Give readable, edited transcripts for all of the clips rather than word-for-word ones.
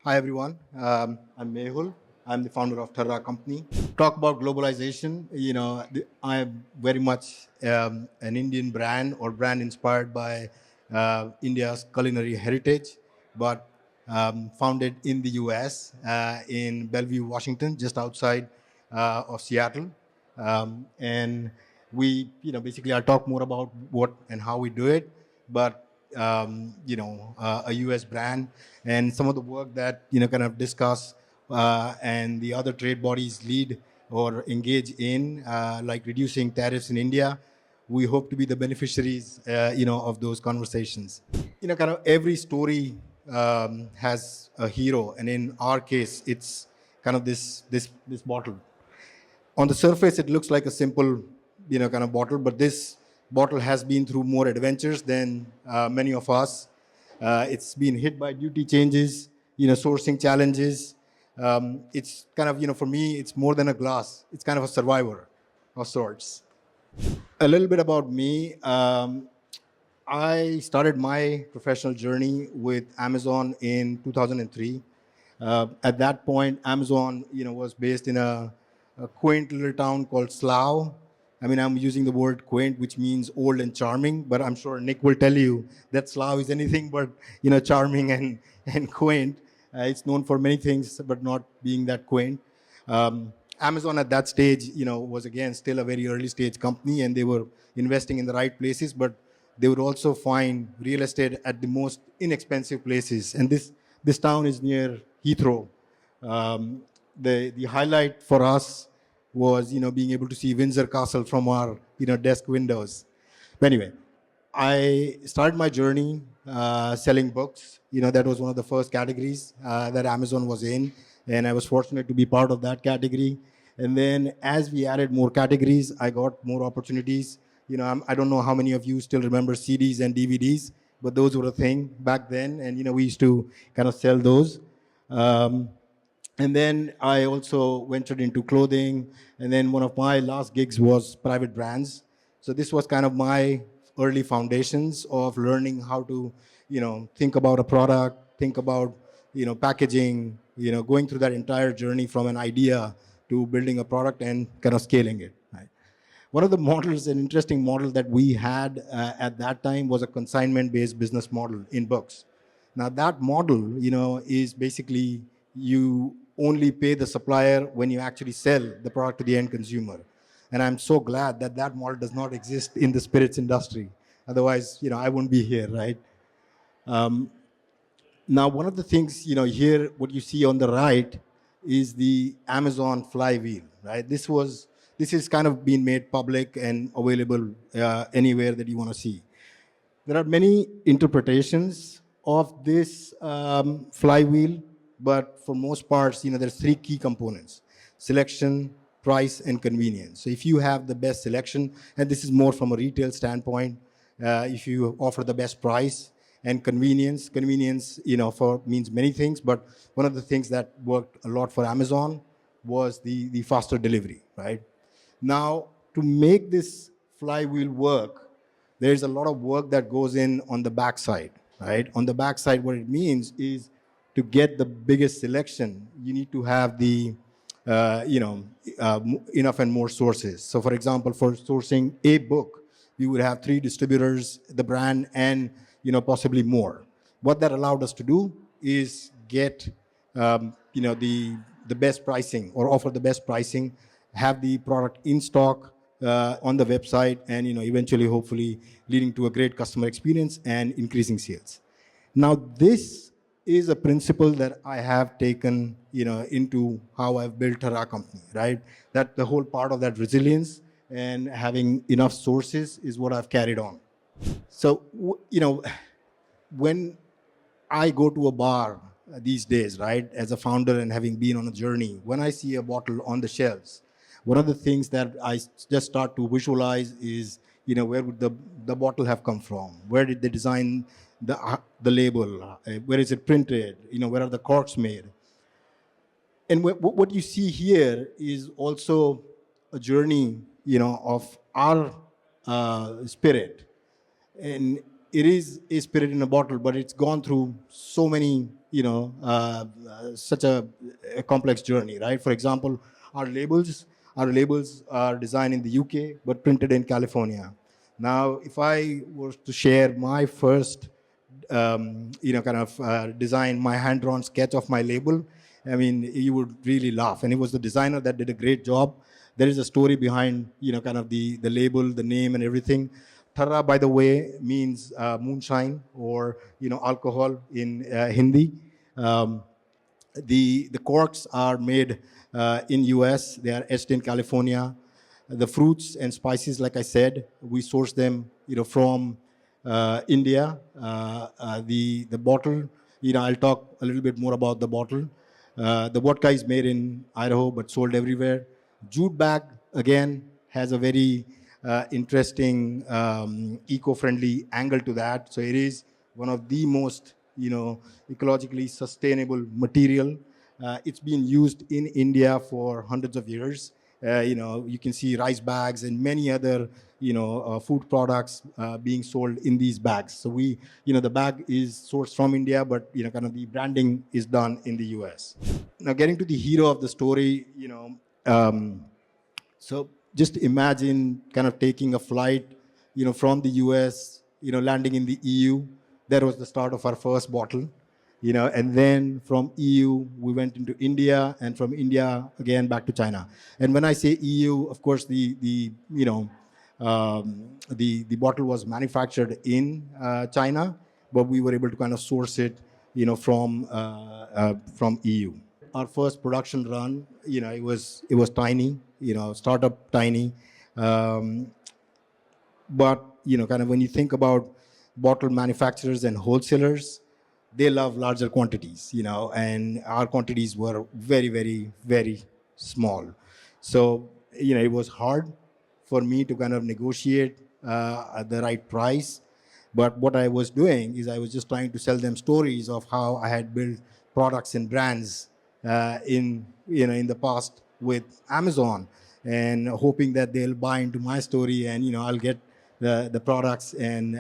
Hi everyone. I'm Mehul. I'm the founder of Terra Company. Talk about globalization. I'm very much an Indian brand or brand inspired by India's culinary heritage, but founded in the U.S. In Bellevue, Washington, just outside of Seattle. And we, basically, I'll talk more about what and how we do it, but a U.S. brand and some of the work that kind of discuss and the other trade bodies lead or engage in, like reducing tariffs in India. We hope to be the beneficiaries, of those conversations. Kind of every story has a hero, and in our case, it's kind of this bottle. On the surface, it looks like a simple, kind of bottle, but this bottle has been through more adventures than many of us. It's been hit by duty changes, sourcing challenges. It's kind of, for me, it's more than a glass. It's kind of a survivor of sorts. A little bit about me. I started my professional journey with Amazon in 2003. At that point, Amazon, was based in a quaint little town called Slough. I mean, I'm using the word quaint, which means old and charming, but I'm sure Nick will tell you that Slough is anything but, charming and quaint. It's known for many things, but not being that quaint. Amazon at that stage, was again still a very early stage company, and they were investing in the right places, but they would also find real estate at the most inexpensive places. And this town is near Heathrow. The highlight for us was being able to see Windsor Castle from our desk windows. But anyway, I started my journey selling books. That was one of the first categories that Amazon was in, and I was fortunate to be part of that category. And then as we added more categories, I got more opportunities. I don't know how many of you still remember CDs and DVDs, but those were a thing back then, and we used to kind of sell those. Um, and then I also ventured into clothing, and then one of my last gigs was private brands. So this was kind of my early foundations of learning how to, think about a product, think about, packaging, going through that entire journey from an idea to building a product and kind of scaling it. Right? One of the models, an interesting model that we had at that time was a consignment-based business model in books. Now that model, is basically you only pay the supplier when you actually sell the product to the end consumer. And I'm so glad that that model does not exist in the spirits industry. Otherwise, I wouldn't be here, right? Now, one of the things, here, what you see on the right is the Amazon flywheel, right? This is kind of being made public and available anywhere that you want to see. There are many interpretations of this flywheel, but for most parts, there's three key components: selection, price, and convenience. So if you have the best selection, and this is more from a retail standpoint, if you offer the best price and convenience, for means many things, but one of the things that worked a lot for Amazon was the faster delivery, right? Now, to make this flywheel work, there's a lot of work that goes in on the backside, right? On the backside, what it means is to get the biggest selection, you need to have the, enough and more sources. So, for example, for sourcing a book, we would have three distributors, the brand, and possibly more. What that allowed us to do is get, the best pricing or offer the best pricing, have the product in stock on the website, and eventually, hopefully, leading to a great customer experience and increasing sales. Now, this is a principle that I have taken, into how I've built Terra Company, right? That the whole part of that resilience and having enough sources is what I've carried on. So, when I go to a bar these days, right, as a founder and having been on a journey, when I see a bottle on the shelves, one of the things that just start to visualize is, where would the bottle have come from? Where did they design the label? Where is it printed? Where are the corks made? And what you see here is also a journey, of our spirit. And it is a spirit in a bottle, but it's gone through so many such a complex journey, right? For example, our labels, our labels are designed in the UK but printed in California. Now, if I was to share my first design, my hand-drawn sketch of my label, I mean, you would really laugh. And it was the designer that did a great job. There is a story behind, the label, the name, and everything. Thara, by the way, means moonshine or, alcohol in Hindi. Um, the corks are made in US. They are etched in California. The fruits and spices, like I said, we source them, from India. The bottle, I'll talk a little bit more about the bottle. The vodka is made in Idaho but sold everywhere. Jute bag again has a very interesting eco-friendly angle to that. So it is one of the most ecologically sustainable material. It's been used in India for hundreds of years. You can see rice bags and many other, food products being sold in these bags. So the bag is sourced from India, but the branding is done in the U.S. Now, getting to the hero of the story, so just imagine kind of taking a flight, from the US, landing in the EU. That was the start of our first bottle, and then from EU, we went into India, and from India, again, back to China. And when I say EU, of course, the bottle was manufactured in China, but we were able to kind of source it, from EU. Our first production run, it was tiny, startup tiny, um, but kind of when you think about bottle manufacturers and wholesalers, they love larger quantities, and our quantities were very, very, very small. So it was hard for me to kind of negotiate at the right price. But what I was doing is I was just trying to sell them stories of how I had built products and brands in the past with Amazon, and hoping that they'll buy into my story, and I'll get the products and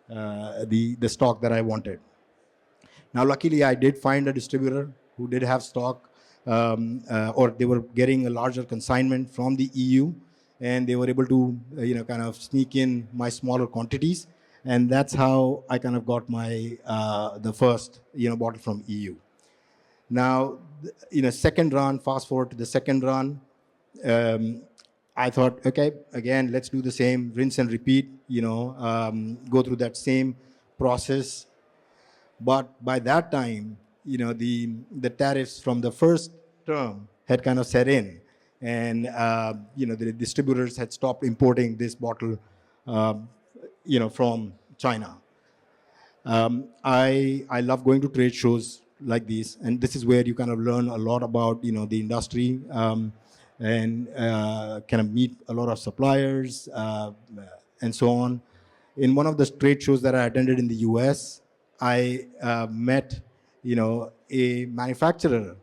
the stock that I wanted. Now, luckily, I did find a distributor who did have stock, or they were getting a larger consignment from the EU, and they were able to, kind of sneak in my smaller quantities, and that's how I kind of got my the first, bottle from EU. Now, second run, fast forward to the second run, um, I thought, okay, again, let's do the same, rinse and repeat, go through that same process. But by that time, the tariffs from the first term had kind of set in, and the distributors had stopped importing this bottle, uh, from China. I love going to trade shows like these, and this is where you kind of learn a lot about the industry, and kind of meet a lot of suppliers, and so on. In one of the trade shows that I attended in the U.S., I met a manufacturer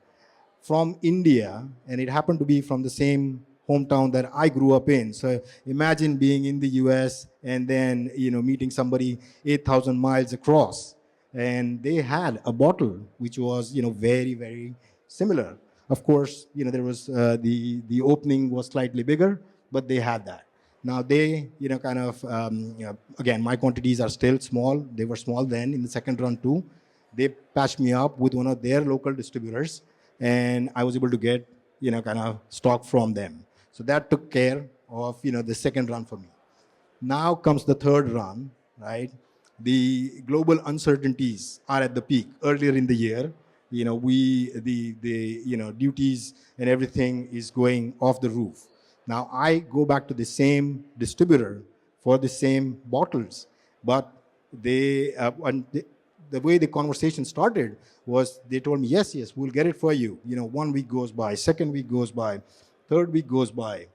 from India, and it happened to be from the same hometown that I grew up in. So imagine being in the US and then meeting somebody 8,000 miles across, and they had a bottle which was very, very similar. Of course, there was the opening was slightly bigger, but they had that. Now they, kind of, again, my quantities are still small. They were small then in the second run too. They patched me up with one of their local distributors, and I was able to get, kind of stock from them. So that took care of, the second run for me. Now comes the third run, right? The global uncertainties are at the peak. Earlier in the year, the duties and everything is going off the roof. Now I go back to the same distributor for the same bottles, but the way the conversation started was they told me, yes, yes, we'll get it for you. 1 week goes by, second week goes by, third week goes by.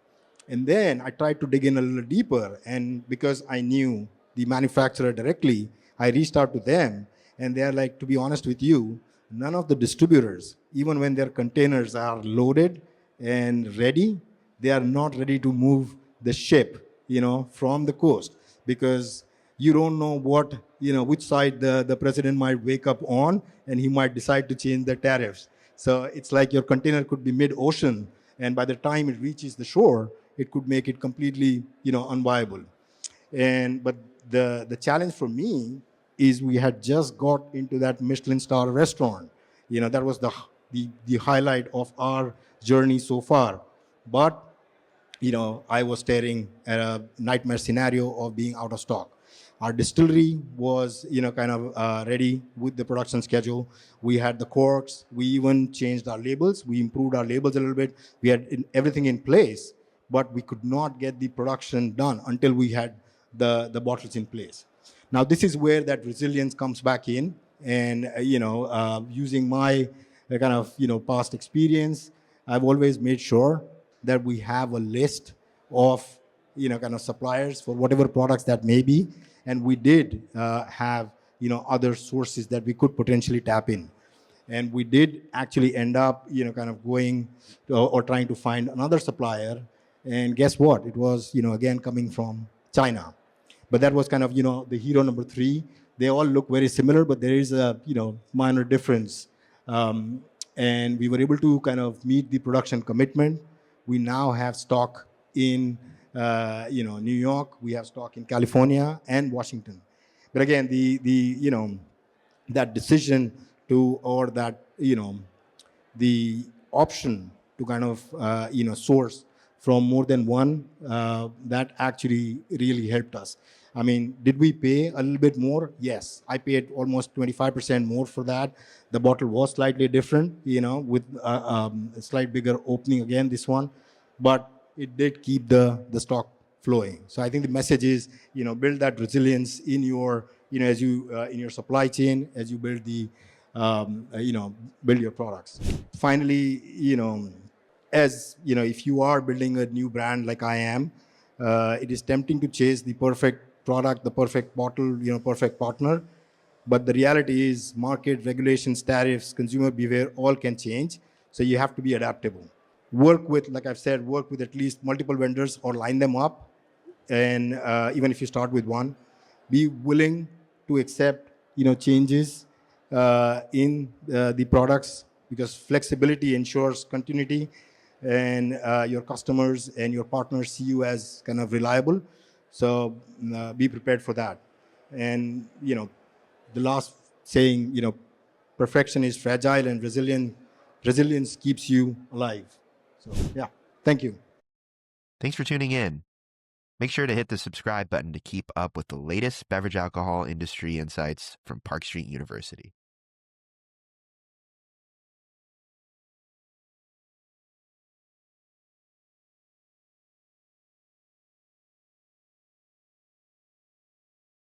And then I tried to dig in a little deeper. And because I knew the manufacturer directly, I reached out to them. And they're like, to be honest with you, none of the distributors, even when their containers are loaded and ready, they are not ready to move the ship, from the coast, because You don't know what, which side the president might wake up on, and he might decide to change the tariffs. So it's like your container could be mid-ocean, and by the time it reaches the shore, it could make it completely, unviable. But the challenge for me is we had just got into that Michelin star restaurant. That was the highlight of our journey so far. But I was staring at a nightmare scenario of being out of stock. Our distillery was, kind of ready with the production schedule. We had the corks. We even changed our labels. We improved our labels a little bit. We had everything in place, but we could not get the production done until we had the bottles in place. Now, this is where that resilience comes back in. And, using my kind of, past experience, I've always made sure that we have a list of, kind of suppliers for whatever products that may be. And we did have, other sources that we could potentially tap in. And we did actually end up, kind of going or trying to find another supplier. And guess what? It was, again, coming from China. But that was kind of, the hero number three. They all look very similar, but there is a, minor difference. And we were able to kind of meet the production commitment. We now have stock in, New York. We have stock in California and Washington. But again, that decision to, or that, the option to kind of, source from more than one, that actually really helped us. I mean, did we pay a little bit more? Yes, I paid almost 25% more for that. The bottle was slightly different, with a slight bigger opening again, this one, but it did keep the stock flowing. So I think the message is, build that resilience in your, as you in your supply chain, as you build the, build your products. Finally, as if you are building a new brand like I am, it is tempting to chase the perfect product, the perfect bottle, perfect partner. But the reality is market regulations, tariffs, consumer behavior, all can change. So you have to be adaptable. Work with, like I've said, work with at least multiple vendors or line them up. And even if you start with one, be willing to accept, changes in the products, because flexibility ensures continuity, and your customers and your partners see you as kind of reliable. So be prepared for that. And the last saying, perfection is fragile and resilience keeps you alive. So yeah, thank you. Thanks for tuning in. Make sure to hit the subscribe button to keep up with the latest beverage alcohol industry insights from Park Street University.